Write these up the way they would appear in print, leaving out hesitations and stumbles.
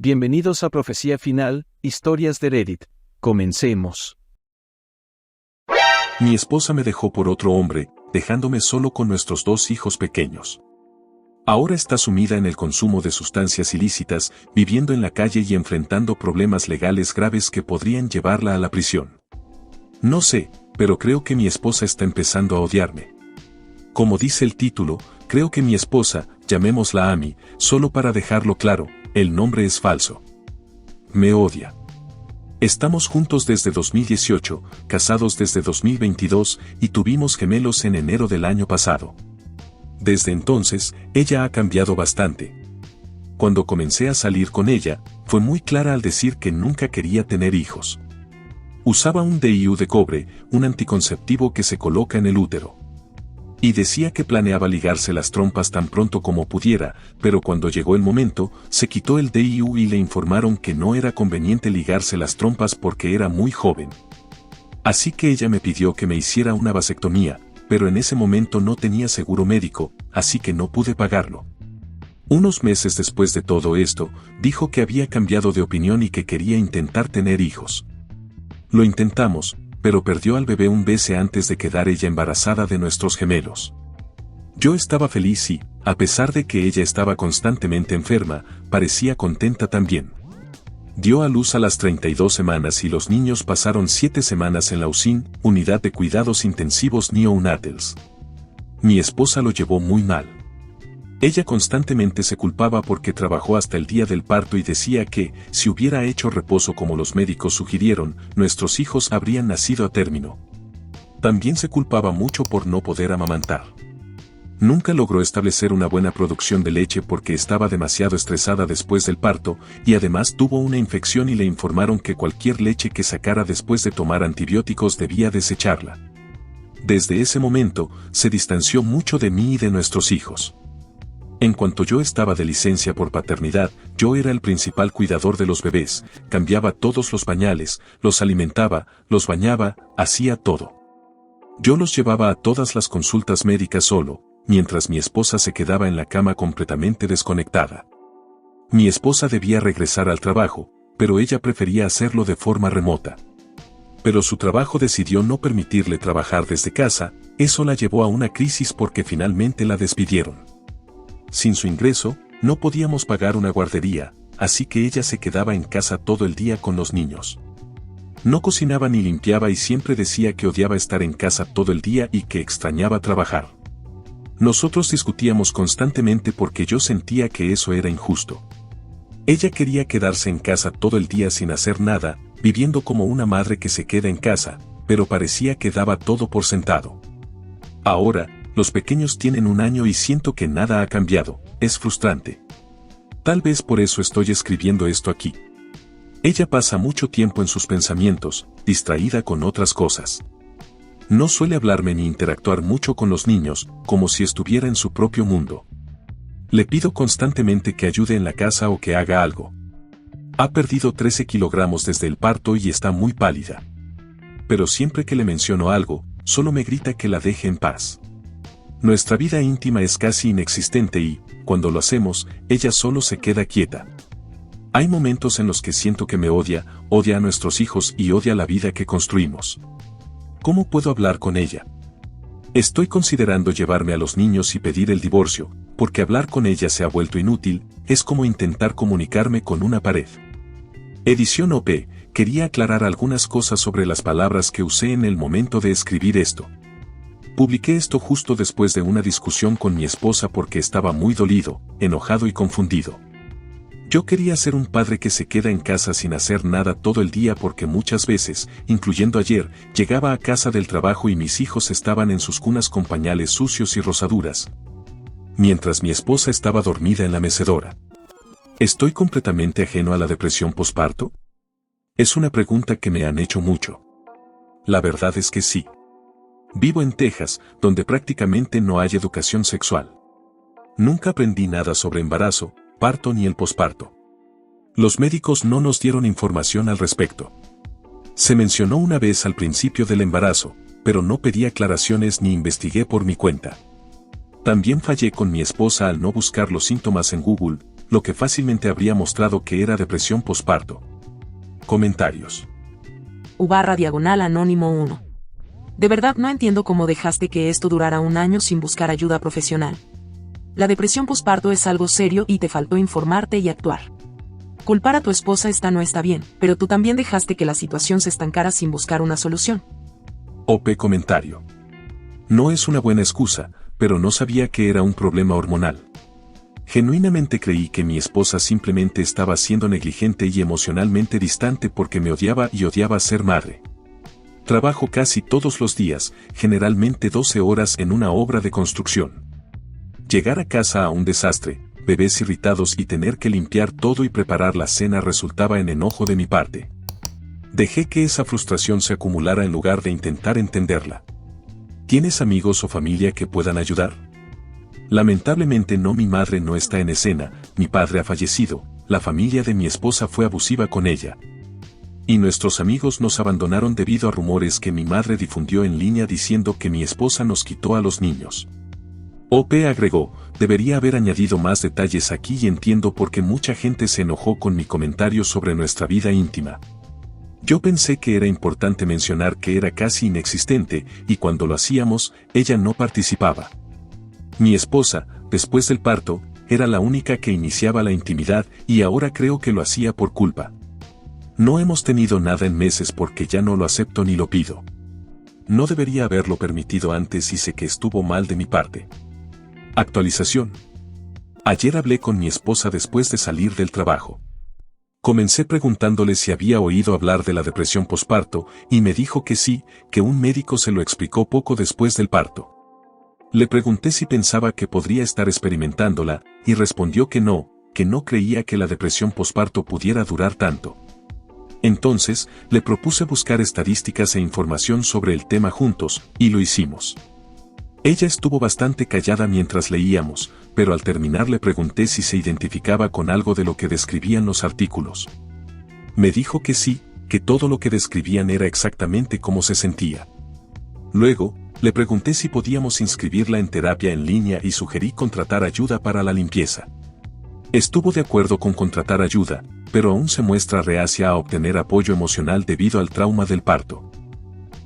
Bienvenidos a Profecía Final, Historias de Reddit. Comencemos. Mi esposa me dejó por otro hombre, dejándome solo con nuestros 2 hijos pequeños. Ahora está sumida en el consumo de sustancias ilícitas, viviendo en la calle y enfrentando problemas legales graves que podrían llevarla a la prisión. No sé, pero creo que mi esposa está empezando a odiarme. Como dice el título, creo que mi esposa, llamémosla Amy, solo para dejarlo claro, el nombre es falso. Me odia. Estamos juntos desde 2018, casados desde 2022 y tuvimos gemelos en enero del año pasado. Desde entonces, ella ha cambiado bastante. Cuando comencé a salir con ella, fue muy clara al decir que nunca quería tener hijos. Usaba un DIU de cobre, un anticonceptivo que se coloca en el útero. Y decía que planeaba ligarse las trompas tan pronto como pudiera, pero cuando llegó el momento, se quitó el DIU y le informaron que no era conveniente ligarse las trompas porque era muy joven. Así que ella me pidió que me hiciera una vasectomía, pero en ese momento no tenía seguro médico, así que no pude pagarlo. Unos meses después de todo esto, dijo que había cambiado de opinión y que quería intentar tener hijos. Lo intentamos, pero perdió al bebé un mes antes de quedar ella embarazada de nuestros gemelos. Yo estaba feliz y, a pesar de que ella estaba constantemente enferma, parecía contenta también. Dio a luz a las 32 semanas y los niños pasaron 7 semanas en la USIN, Unidad de Cuidados Intensivos Neonatals. Mi esposa lo llevó muy mal. Ella constantemente se culpaba porque trabajó hasta el día del parto y decía que, si hubiera hecho reposo como los médicos sugirieron, nuestros hijos habrían nacido a término. También se culpaba mucho por no poder amamantar. Nunca logró establecer una buena producción de leche porque estaba demasiado estresada después del parto, y además tuvo una infección y le informaron que cualquier leche que sacara después de tomar antibióticos debía desecharla. Desde ese momento, se distanció mucho de mí y de nuestros hijos. En cuanto yo estaba de licencia por paternidad, yo era el principal cuidador de los bebés, cambiaba todos los pañales, los alimentaba, los bañaba, hacía todo. Yo los llevaba a todas las consultas médicas solo, mientras mi esposa se quedaba en la cama completamente desconectada. Mi esposa debía regresar al trabajo, pero ella prefería hacerlo de forma remota. Pero su trabajo decidió no permitirle trabajar desde casa, eso la llevó a una crisis porque finalmente la despidieron. Sin su ingreso, no podíamos pagar una guardería, así que ella se quedaba en casa todo el día con los niños. No cocinaba ni limpiaba y siempre decía que odiaba estar en casa todo el día y que extrañaba trabajar. Nosotros discutíamos constantemente porque yo sentía que eso era injusto. Ella quería quedarse en casa todo el día sin hacer nada, viviendo como una madre que se queda en casa, pero parecía que daba todo por sentado. Ahora, los pequeños tienen 1 año y siento que nada ha cambiado, es frustrante. Tal vez por eso estoy escribiendo esto aquí. Ella pasa mucho tiempo en sus pensamientos, distraída con otras cosas. No suele hablarme ni interactuar mucho con los niños, como si estuviera en su propio mundo. Le pido constantemente que ayude en la casa o que haga algo. Ha perdido 13 kilogramos desde el parto y está muy pálida. Pero siempre que le menciono algo, solo me grita que la deje en paz. Nuestra vida íntima es casi inexistente y, cuando lo hacemos, ella solo se queda quieta. Hay momentos en los que siento que me odia a nuestros hijos y odia la vida que construimos. ¿Cómo puedo hablar con ella? Estoy considerando llevarme a los niños y pedir el divorcio, porque hablar con ella se ha vuelto inútil, es como intentar comunicarme con una pared. Edición OP, quería aclarar algunas cosas sobre las palabras que usé en el momento de escribir esto. Publiqué esto justo después de una discusión con mi esposa porque estaba muy dolido, enojado y confundido. Yo quería ser un padre que se queda en casa sin hacer nada todo el día porque muchas veces, incluyendo ayer, llegaba a casa del trabajo y mis hijos estaban en sus cunas con pañales sucios y rosaduras, mientras mi esposa estaba dormida en la mecedora. ¿Estoy completamente ajeno a la depresión posparto? Es una pregunta que me han hecho mucho. La verdad es que sí. Vivo en Texas, donde prácticamente no hay educación sexual. Nunca aprendí nada sobre embarazo, parto ni el posparto. Los médicos no nos dieron información al respecto. Se mencionó una vez al principio del embarazo, pero no pedí aclaraciones ni investigué por mi cuenta. También fallé con mi esposa al no buscar los síntomas en Google, lo que fácilmente habría mostrado que era depresión posparto. Comentarios. U/Anónimo 1. De verdad no entiendo cómo dejaste que esto durara un año sin buscar ayuda profesional. La depresión posparto es algo serio y te faltó informarte y actuar. Culpar a tu esposa no está bien, pero tú también dejaste que la situación se estancara sin buscar una solución. OP comentario. No es una buena excusa, pero no sabía que era un problema hormonal. Genuinamente creí que mi esposa simplemente estaba siendo negligente y emocionalmente distante porque me odiaba y odiaba ser madre. Trabajo casi todos los días, generalmente 12 horas en una obra de construcción. Llegar a casa a un desastre, bebés irritados y tener que limpiar todo y preparar la cena resultaba en enojo de mi parte. Dejé que esa frustración se acumulara en lugar de intentar entenderla. ¿Tienes amigos o familia que puedan ayudar? Lamentablemente no, mi madre no está en escena, mi padre ha fallecido, la familia de mi esposa fue abusiva con ella. Y nuestros amigos nos abandonaron debido a rumores que mi madre difundió en línea diciendo que mi esposa nos quitó a los niños. OP agregó, debería haber añadido más detalles aquí y entiendo por qué mucha gente se enojó con mi comentario sobre nuestra vida íntima. Yo pensé que era importante mencionar que era casi inexistente y cuando lo hacíamos, ella no participaba. Mi esposa, después del parto, era la única que iniciaba la intimidad y ahora creo que lo hacía por culpa. No hemos tenido nada en meses porque ya no lo acepto ni lo pido. No debería haberlo permitido antes y sé que estuvo mal de mi parte. Actualización. Ayer hablé con mi esposa después de salir del trabajo. Comencé preguntándole si había oído hablar de la depresión posparto y me dijo que sí, que un médico se lo explicó poco después del parto. Le pregunté si pensaba que podría estar experimentándola y respondió que no creía que la depresión posparto pudiera durar tanto. Entonces, le propuse buscar estadísticas e información sobre el tema juntos, y lo hicimos. Ella estuvo bastante callada mientras leíamos, pero al terminar le pregunté si se identificaba con algo de lo que describían los artículos. Me dijo que sí, que todo lo que describían era exactamente como se sentía. Luego, le pregunté si podíamos inscribirla en terapia en línea y sugerí contratar ayuda para la limpieza. Estuvo de acuerdo con contratar ayuda, pero aún se muestra reacia a obtener apoyo emocional debido al trauma del parto.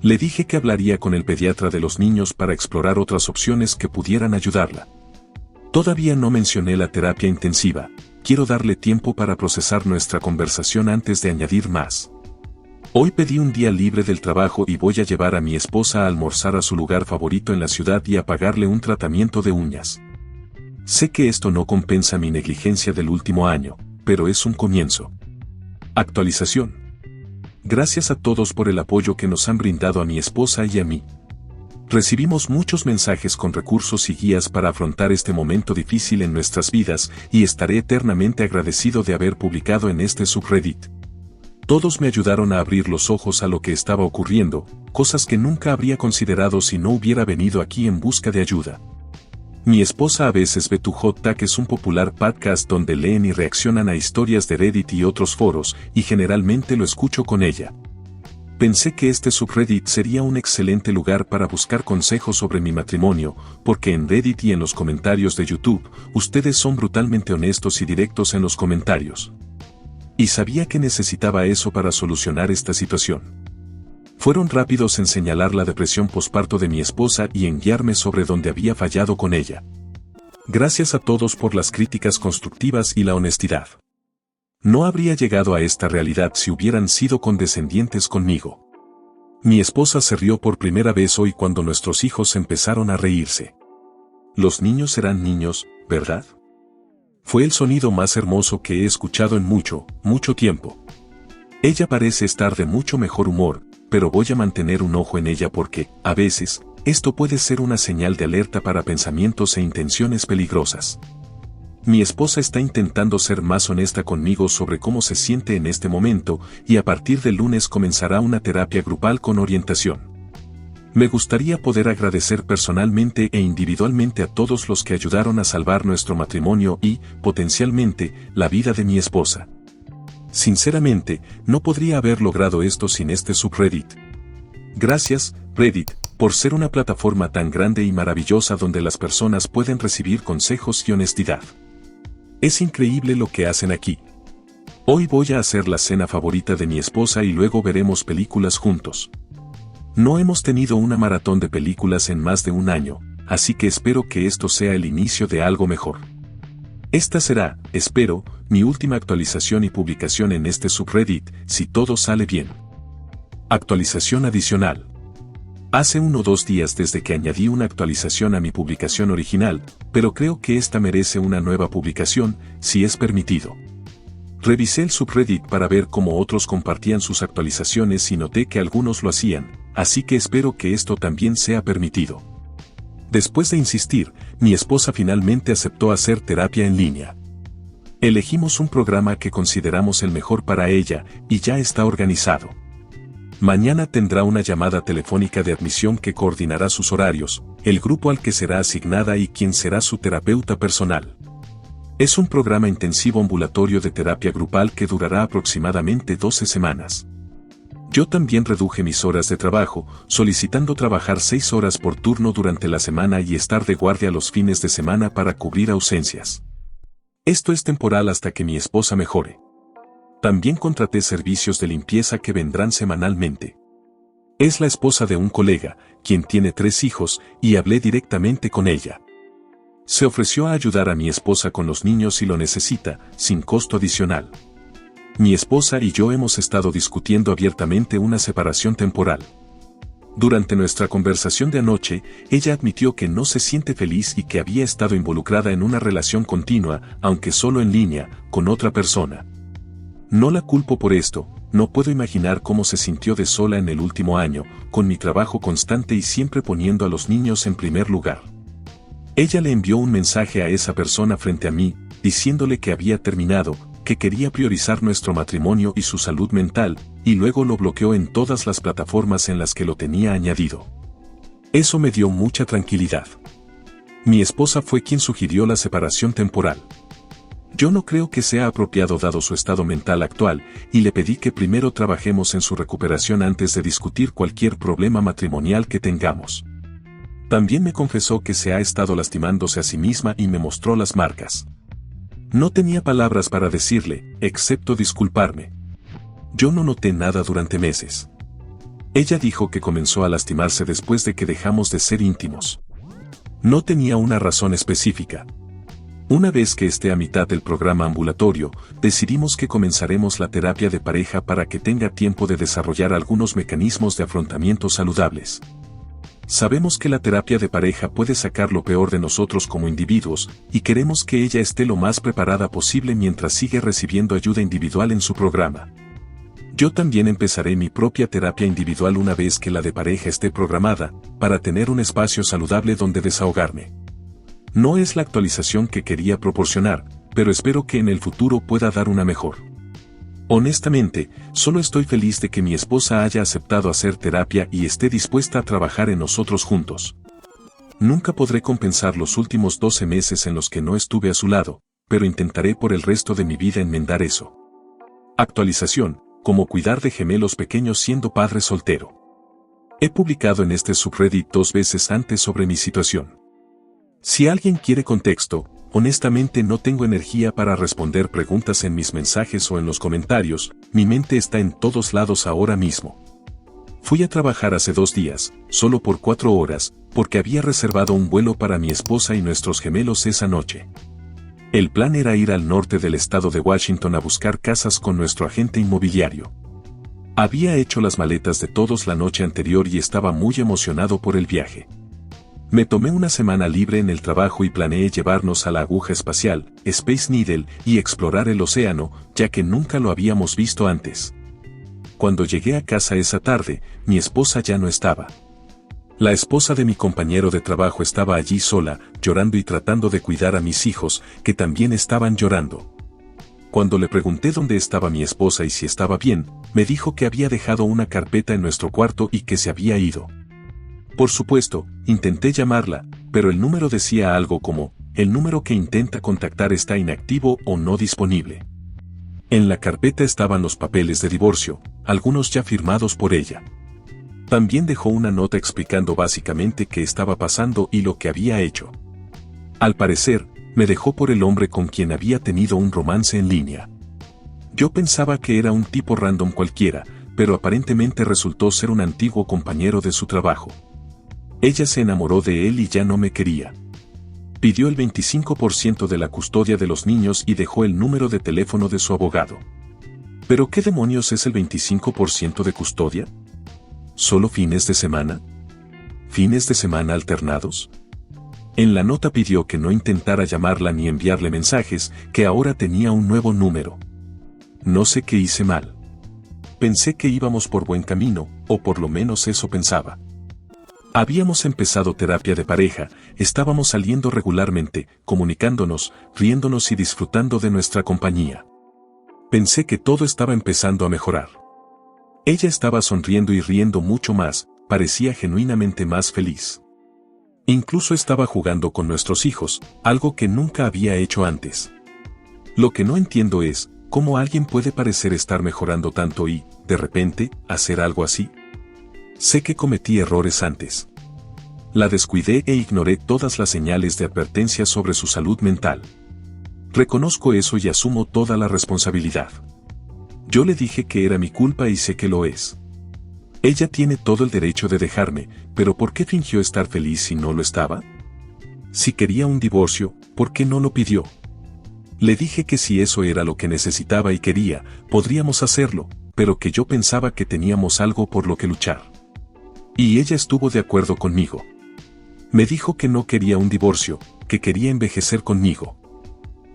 Le dije que hablaría con el pediatra de los niños para explorar otras opciones que pudieran ayudarla. Todavía no mencioné la terapia intensiva, quiero darle tiempo para procesar nuestra conversación antes de añadir más. Hoy pedí un día libre del trabajo y voy a llevar a mi esposa a almorzar a su lugar favorito en la ciudad y a pagarle un tratamiento de uñas. Sé que esto no compensa mi negligencia del último año, pero es un comienzo. Actualización. Gracias a todos por el apoyo que nos han brindado a mi esposa y a mí. Recibimos muchos mensajes con recursos y guías para afrontar este momento difícil en nuestras vidas y estaré eternamente agradecido de haber publicado en este subreddit. Todos me ayudaron a abrir los ojos a lo que estaba ocurriendo, cosas que nunca habría considerado si no hubiera venido aquí en busca de ayuda. Mi esposa a veces ve Tu Hot Tag, es un popular podcast donde leen y reaccionan a historias de Reddit y otros foros, y generalmente lo escucho con ella. Pensé que este subreddit sería un excelente lugar para buscar consejos sobre mi matrimonio, porque en Reddit y en los comentarios de YouTube, ustedes son brutalmente honestos y directos en los comentarios. Y sabía que necesitaba eso para solucionar esta situación. Fueron rápidos en señalar la depresión posparto de mi esposa y en guiarme sobre dónde había fallado con ella. Gracias a todos por las críticas constructivas y la honestidad. No habría llegado a esta realidad si hubieran sido condescendientes conmigo. Mi esposa se rió por primera vez hoy cuando nuestros hijos empezaron a reírse. Los niños serán niños, ¿verdad? Fue el sonido más hermoso que he escuchado en mucho tiempo. Ella parece estar de mucho mejor humor, pero voy a mantener un ojo en ella porque, a veces, esto puede ser una señal de alerta para pensamientos e intenciones peligrosas. Mi esposa está intentando ser más honesta conmigo sobre cómo se siente en este momento y a partir del lunes comenzará una terapia grupal con orientación. Me gustaría poder agradecer personalmente e individualmente a todos los que ayudaron a salvar nuestro matrimonio y, potencialmente, la vida de mi esposa. Sinceramente, no podría haber logrado esto sin este subreddit. Gracias, Reddit, por ser una plataforma tan grande y maravillosa donde las personas pueden recibir consejos y honestidad. Es increíble lo que hacen aquí. Hoy voy a hacer la cena favorita de mi esposa y luego veremos películas juntos. No hemos tenido una maratón de películas en más de un año, así que espero que esto sea el inicio de algo mejor. Esta será, espero, mi última actualización y publicación en este subreddit, si todo sale bien. Actualización adicional. Hace 1 o 2 días desde que añadí una actualización a mi publicación original, pero creo que esta merece una nueva publicación, si es permitido. Revisé el subreddit para ver cómo otros compartían sus actualizaciones y noté que algunos lo hacían, así que espero que esto también sea permitido. Después de insistir, mi esposa finalmente aceptó hacer terapia en línea. Elegimos un programa que consideramos el mejor para ella, y ya está organizado. Mañana tendrá una llamada telefónica de admisión que coordinará sus horarios, el grupo al que será asignada y quién será su terapeuta personal. Es un programa intensivo ambulatorio de terapia grupal que durará aproximadamente 12 semanas. Yo también reduje mis horas de trabajo, solicitando trabajar 6 horas por turno durante la semana y estar de guardia los fines de semana para cubrir ausencias. Esto es temporal hasta que mi esposa mejore. También contraté servicios de limpieza que vendrán semanalmente. Es la esposa de un colega, quien tiene 3 hijos, y hablé directamente con ella. Se ofreció a ayudar a mi esposa con los niños si lo necesita, sin costo adicional. Mi esposa y yo hemos estado discutiendo abiertamente una separación temporal. Durante nuestra conversación de anoche, ella admitió que no se siente feliz y que había estado involucrada en una relación continua, aunque solo en línea, con otra persona. No la culpo por esto, no puedo imaginar cómo se sintió de sola en el último año, con mi trabajo constante y siempre poniendo a los niños en primer lugar. Ella le envió un mensaje a esa persona frente a mí, diciéndole que había terminado, que quería priorizar nuestro matrimonio y su salud mental, y luego lo bloqueó en todas las plataformas en las que lo tenía añadido. Eso me dio mucha tranquilidad. Mi esposa fue quien sugirió la separación temporal. Yo no creo que sea apropiado dado su estado mental actual, y le pedí que primero trabajemos en su recuperación antes de discutir cualquier problema matrimonial que tengamos. También me confesó que se ha estado lastimándose a sí misma y me mostró las marcas. No tenía palabras para decirle, excepto disculparme. Yo no noté nada durante meses. Ella dijo que comenzó a lastimarse después de que dejamos de ser íntimos. No tenía una razón específica. Una vez que esté a mitad del programa ambulatorio, decidimos que comenzaremos la terapia de pareja para que tenga tiempo de desarrollar algunos mecanismos de afrontamiento saludables. Sabemos que la terapia de pareja puede sacar lo peor de nosotros como individuos, y queremos que ella esté lo más preparada posible mientras sigue recibiendo ayuda individual en su programa. Yo también empezaré mi propia terapia individual una vez que la de pareja esté programada, para tener un espacio saludable donde desahogarme. No es la actualización que quería proporcionar, pero espero que en el futuro pueda dar una mejor. Honestamente, solo estoy feliz de que mi esposa haya aceptado hacer terapia y esté dispuesta a trabajar en nosotros juntos. Nunca podré compensar los últimos 12 meses en los que no estuve a su lado, pero intentaré por el resto de mi vida enmendar eso. Actualización, cómo cuidar de gemelos pequeños siendo padre soltero. He publicado en este subreddit 2 veces antes sobre mi situación. Si alguien quiere contexto, honestamente no tengo energía para responder preguntas en mis mensajes o en los comentarios, mi mente está en todos lados ahora mismo. Fui a trabajar hace 2 días, solo por 4 horas, porque había reservado un vuelo para mi esposa y nuestros gemelos esa noche. El plan era ir al norte del estado de Washington a buscar casas con nuestro agente inmobiliario. Había hecho las maletas de todos la noche anterior y estaba muy emocionado por el viaje. Me tomé una semana libre en el trabajo y planeé llevarnos a la aguja espacial, Space Needle, y explorar el océano, ya que nunca lo habíamos visto antes. Cuando llegué a casa esa tarde, mi esposa ya no estaba. La esposa de mi compañero de trabajo estaba allí sola, llorando y tratando de cuidar a mis hijos, que también estaban llorando. Cuando le pregunté dónde estaba mi esposa y si estaba bien, me dijo que había dejado una carpeta en nuestro cuarto y que se había ido. Por supuesto, intenté llamarla, pero el número decía algo como, el número que intenta contactar está inactivo o no disponible. En la carpeta estaban los papeles de divorcio, algunos ya firmados por ella. También dejó una nota explicando básicamente qué estaba pasando y lo que había hecho. Al parecer, me dejó por el hombre con quien había tenido un romance en línea. Yo pensaba que era un tipo random cualquiera, pero aparentemente resultó ser un antiguo compañero de su trabajo. Ella se enamoró de él y ya no me quería. Pidió el 25% de la custodia de los niños y dejó el número de teléfono de su abogado. ¿Pero qué demonios es el 25% de custodia? ¿Solo fines de semana? ¿Fines de semana alternados? En la nota pidió que no intentara llamarla ni enviarle mensajes, que ahora tenía un nuevo número. No sé qué hice mal. Pensé que íbamos por buen camino, o por lo menos eso pensaba. Habíamos empezado terapia de pareja, estábamos saliendo regularmente, comunicándonos, riéndonos y disfrutando de nuestra compañía. Pensé que todo estaba empezando a mejorar. Ella estaba sonriendo y riendo mucho más, parecía genuinamente más feliz. Incluso estaba jugando con nuestros hijos, algo que nunca había hecho antes. Lo que no entiendo es, ¿cómo alguien puede parecer estar mejorando tanto y, de repente, hacer algo así? Sé que cometí errores antes. La descuidé e ignoré todas las señales de advertencia sobre su salud mental. Reconozco eso y asumo toda la responsabilidad. Yo le dije que era mi culpa y sé que lo es. Ella tiene todo el derecho de dejarme, pero ¿por qué fingió estar feliz si no lo estaba? Si quería un divorcio, ¿por qué no lo pidió? Le dije que si eso era lo que necesitaba y quería, podríamos hacerlo, pero que yo pensaba que teníamos algo por lo que luchar. Y ella estuvo de acuerdo conmigo. Me dijo que no quería un divorcio, que quería envejecer conmigo.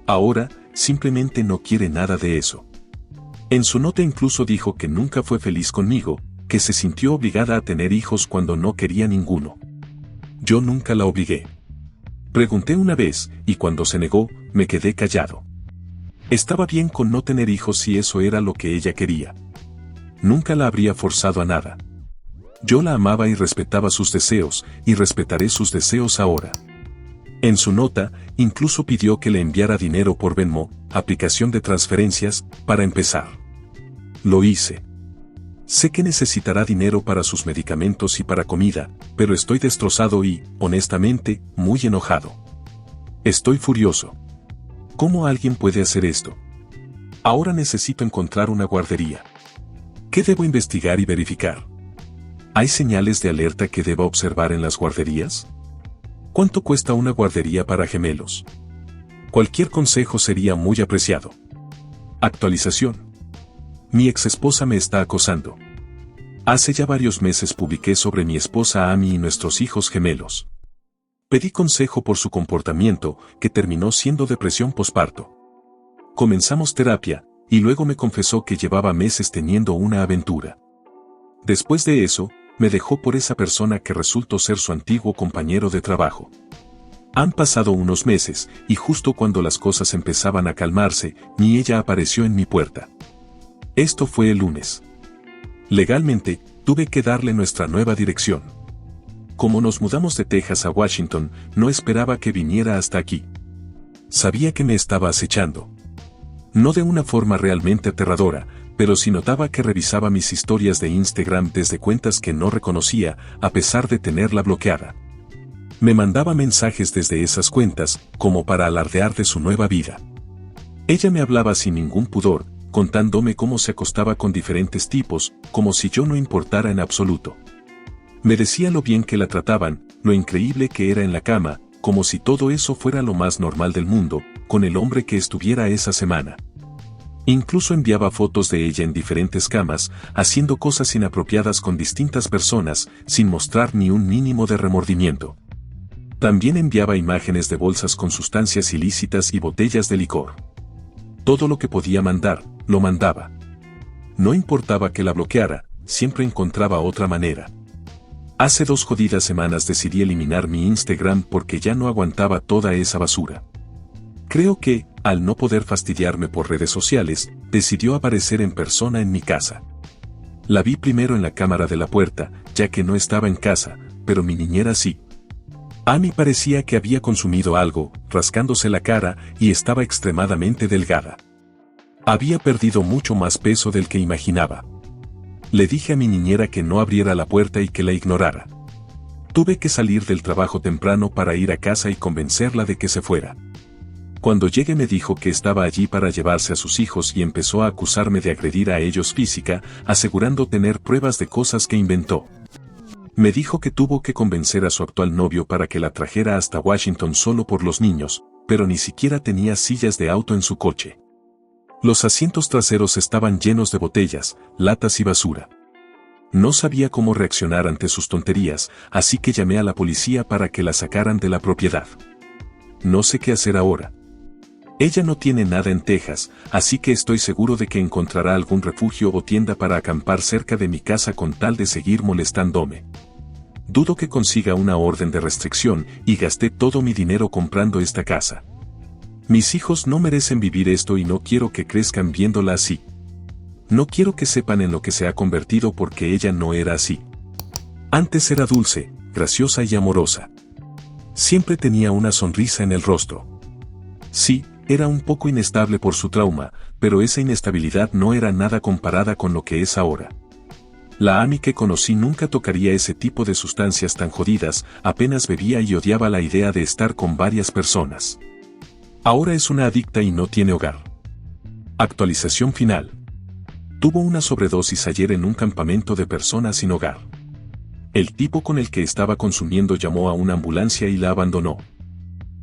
Ahora, simplemente no quiere nada de eso. En su nota incluso dijo que nunca fue feliz conmigo, que se sintió obligada a tener hijos cuando no quería ninguno. Yo nunca la obligué. Pregunté una vez, y cuando se negó, me quedé callado. Estaba bien con no tener hijos si eso era lo que ella quería. Nunca la habría forzado a nada. Yo la amaba y respetaba sus deseos, y respetaré sus deseos ahora. En su nota, incluso pidió que le enviara dinero por Venmo, aplicación de transferencias, para empezar. Lo hice. Sé que necesitará dinero para sus medicamentos y para comida, pero estoy destrozado y, honestamente, muy enojado. Estoy furioso. ¿Cómo alguien puede hacer esto? Ahora necesito encontrar una guardería. ¿Qué debo investigar y verificar? ¿Hay señales de alerta que deba observar en las guarderías? ¿Cuánto cuesta una guardería para gemelos? Cualquier consejo sería muy apreciado. Actualización. Mi exesposa me está acosando. Hace ya varios meses publiqué sobre mi esposa Amy y nuestros hijos gemelos. Pedí consejo por su comportamiento, que terminó siendo depresión posparto. Comenzamos terapia, y luego me confesó que llevaba meses teniendo una aventura. Después de eso, me dejó por esa persona que resultó ser su antiguo compañero de trabajo. Han pasado unos meses, y justo cuando las cosas empezaban a calmarse, ni ella apareció en mi puerta. Esto fue el lunes. Legalmente, tuve que darle nuestra nueva dirección. Como nos mudamos de Texas a Washington, no esperaba que viniera hasta aquí. Sabía que me estaba acechando. No de una forma realmente aterradora, pero sí notaba que revisaba mis historias de Instagram desde cuentas que no reconocía, a pesar de tenerla bloqueada. Me mandaba mensajes desde esas cuentas, como para alardear de su nueva vida. Ella me hablaba sin ningún pudor, contándome cómo se acostaba con diferentes tipos, como si yo no importara en absoluto. Me decía lo bien que la trataban, lo increíble que era en la cama, como si todo eso fuera lo más normal del mundo, con el hombre que estuviera esa semana. Incluso enviaba fotos de ella en diferentes camas, haciendo cosas inapropiadas con distintas personas, sin mostrar ni un mínimo de remordimiento. También enviaba imágenes de bolsas con sustancias ilícitas y botellas de licor. Todo lo que podía mandar, lo mandaba. No importaba que la bloqueara, siempre encontraba otra manera. Hace 2 jodidas semanas decidí eliminar mi Instagram porque ya no aguantaba toda esa basura. Creo que, al no poder fastidiarme por redes sociales, decidió aparecer en persona en mi casa. La vi primero en la cámara de la puerta, ya que no estaba en casa, pero mi niñera sí. Amy parecía que había consumido algo, rascándose la cara, y estaba extremadamente delgada. Había perdido mucho más peso del que imaginaba. Le dije a mi niñera que no abriera la puerta y que la ignorara. Tuve que salir del trabajo temprano para ir a casa y convencerla de que se fuera. Cuando llegué me dijo que estaba allí para llevarse a sus hijos y empezó a acusarme de agredir a ellos física, asegurando tener pruebas de cosas que inventó. Me dijo que tuvo que convencer a su actual novio para que la trajera hasta Washington solo por los niños, pero ni siquiera tenía sillas de auto en su coche. Los asientos traseros estaban llenos de botellas, latas y basura. No sabía cómo reaccionar ante sus tonterías, así que llamé a la policía para que la sacaran de la propiedad. No sé qué hacer ahora. Ella no tiene nada en Texas, así que estoy seguro de que encontrará algún refugio o tienda para acampar cerca de mi casa con tal de seguir molestándome. Dudo que consiga una orden de restricción y gasté todo mi dinero comprando esta casa. Mis hijos no merecen vivir esto y no quiero que crezcan viéndola así. No quiero que sepan en lo que se ha convertido porque ella no era así. Antes era dulce, graciosa y amorosa. Siempre tenía una sonrisa en el rostro. Sí, era un poco inestable por su trauma, pero esa inestabilidad no era nada comparada con lo que es ahora. La Amy que conocí nunca tocaría ese tipo de sustancias tan jodidas, apenas bebía y odiaba la idea de estar con varias personas. Ahora es una adicta y no tiene hogar. Actualización final. Tuvo una sobredosis ayer en un campamento de personas sin hogar. El tipo con el que estaba consumiendo llamó a una ambulancia y la abandonó.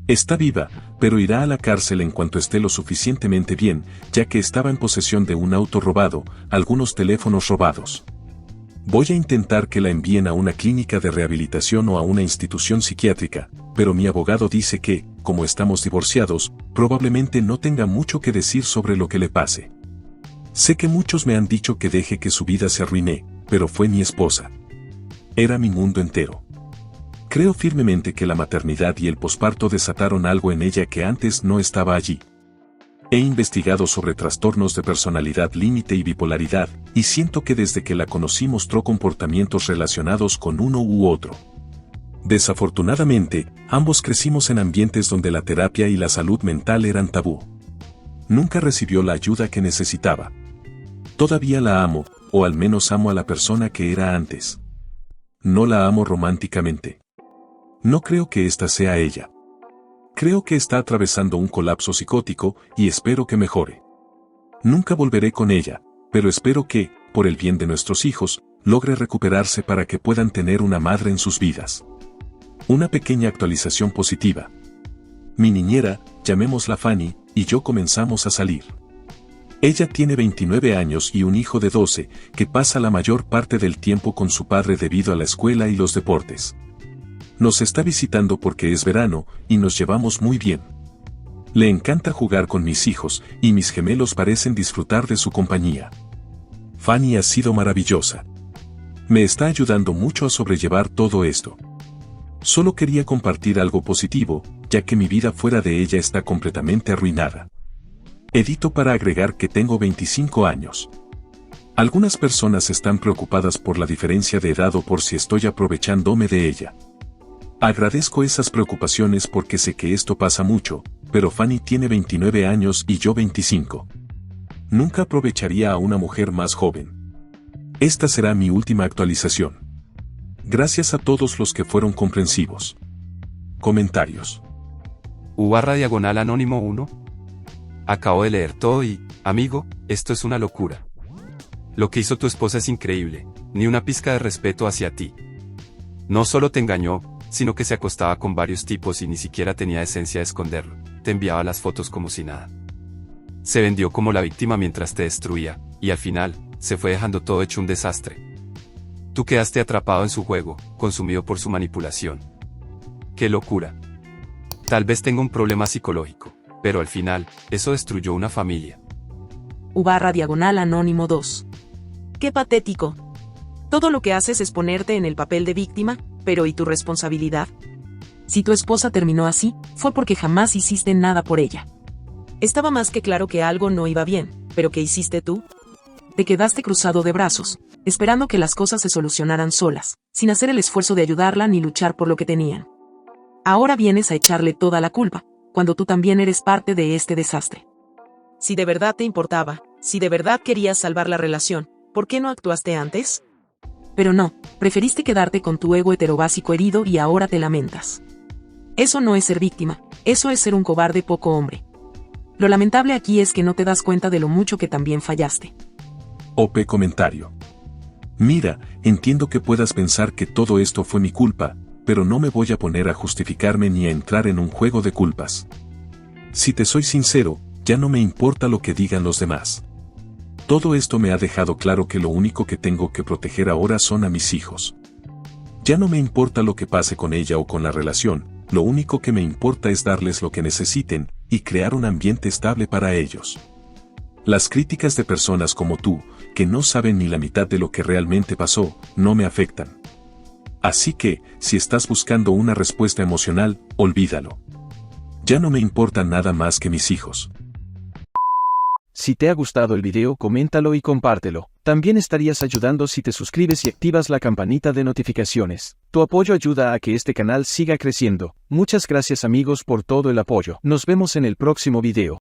Está viva, pero irá a la cárcel en cuanto esté lo suficientemente bien, ya que estaba en posesión de un auto robado, algunos teléfonos robados. Voy a intentar que la envíen a una clínica de rehabilitación o a una institución psiquiátrica, pero mi abogado dice que, como estamos divorciados, probablemente no tenga mucho que decir sobre lo que le pase. Sé que muchos me han dicho que deje que su vida se arruine, pero fue mi esposa. Era mi mundo entero. Creo firmemente que la maternidad y el posparto desataron algo en ella que antes no estaba allí. He investigado sobre trastornos de personalidad límite y bipolaridad, y siento que desde que la conocí mostró comportamientos relacionados con uno u otro. Desafortunadamente, ambos crecimos en ambientes donde la terapia y la salud mental eran tabú. Nunca recibió la ayuda que necesitaba. Todavía la amo, o al menos amo a la persona que era antes. No la amo románticamente. No creo que esta sea ella. Creo que está atravesando un colapso psicótico y espero que mejore. Nunca volveré con ella, pero espero que, por el bien de nuestros hijos, logre recuperarse para que puedan tener una madre en sus vidas. Una pequeña actualización positiva. Mi niñera, llamémosla Fanny, y yo comenzamos a salir. Ella tiene 29 años y un hijo de 12, que pasa la mayor parte del tiempo con su padre debido a la escuela y los deportes. Nos está visitando porque es verano, y nos llevamos muy bien. Le encanta jugar con mis hijos, y mis gemelos parecen disfrutar de su compañía. Fanny ha sido maravillosa. Me está ayudando mucho a sobrellevar todo esto. Solo quería compartir algo positivo, ya que mi vida fuera de ella está completamente arruinada. Edito para agregar que tengo 25 años. Algunas personas están preocupadas por la diferencia de edad o por si estoy aprovechándome de ella. Agradezco esas preocupaciones porque sé que esto pasa mucho, pero Fanny tiene 29 años y yo 25. Nunca aprovecharía a una mujer más joven. Esta será mi última actualización. Gracias a todos los que fueron comprensivos. Comentarios. U/Anónimo 1. Acabo de leer todo y, amigo, esto es una locura. Lo que hizo tu esposa es increíble, ni una pizca de respeto hacia ti. No solo te engañó, sino que se acostaba con varios tipos y ni siquiera tenía decencia de esconderlo, te enviaba las fotos como si nada. Se vendió como la víctima mientras te destruía, y al final, se fue dejando todo hecho un desastre. Tú quedaste atrapado en su juego, consumido por su manipulación. ¡Qué locura! Tal vez tenga un problema psicológico, pero al final, eso destruyó una familia. U/Anónimo 2. ¡Qué patético! Todo lo que haces es ponerte en el papel de víctima, pero ¿y tu responsabilidad? Si tu esposa terminó así, fue porque jamás hiciste nada por ella. Estaba más que claro que algo no iba bien, pero ¿qué hiciste tú? Te quedaste cruzado de brazos, esperando que las cosas se solucionaran solas, sin hacer el esfuerzo de ayudarla ni luchar por lo que tenían. Ahora vienes a echarle toda la culpa, cuando tú también eres parte de este desastre. Si de verdad te importaba, si de verdad querías salvar la relación, ¿por qué no actuaste antes? Pero no, preferiste quedarte con tu ego heterobásico herido y ahora te lamentas. Eso no es ser víctima, eso es ser un cobarde poco hombre. Lo lamentable aquí es que no te das cuenta de lo mucho que también fallaste. OP comentario. Mira, entiendo que puedas pensar que todo esto fue mi culpa, pero no me voy a poner a justificarme ni a entrar en un juego de culpas. Si te soy sincero, ya no me importa lo que digan los demás. Todo esto me ha dejado claro que lo único que tengo que proteger ahora son a mis hijos. Ya no me importa lo que pase con ella o con la relación, lo único que me importa es darles lo que necesiten y crear un ambiente estable para ellos. Las críticas de personas como tú, que no saben ni la mitad de lo que realmente pasó, no me afectan. Así que, si estás buscando una respuesta emocional, olvídalo. Ya no me importa nada más que mis hijos. Si te ha gustado el video, coméntalo y compártelo. También estarías ayudando si te suscribes y activas la campanita de notificaciones. Tu apoyo ayuda a que este canal siga creciendo. Muchas gracias amigos por todo el apoyo. Nos vemos en el próximo video.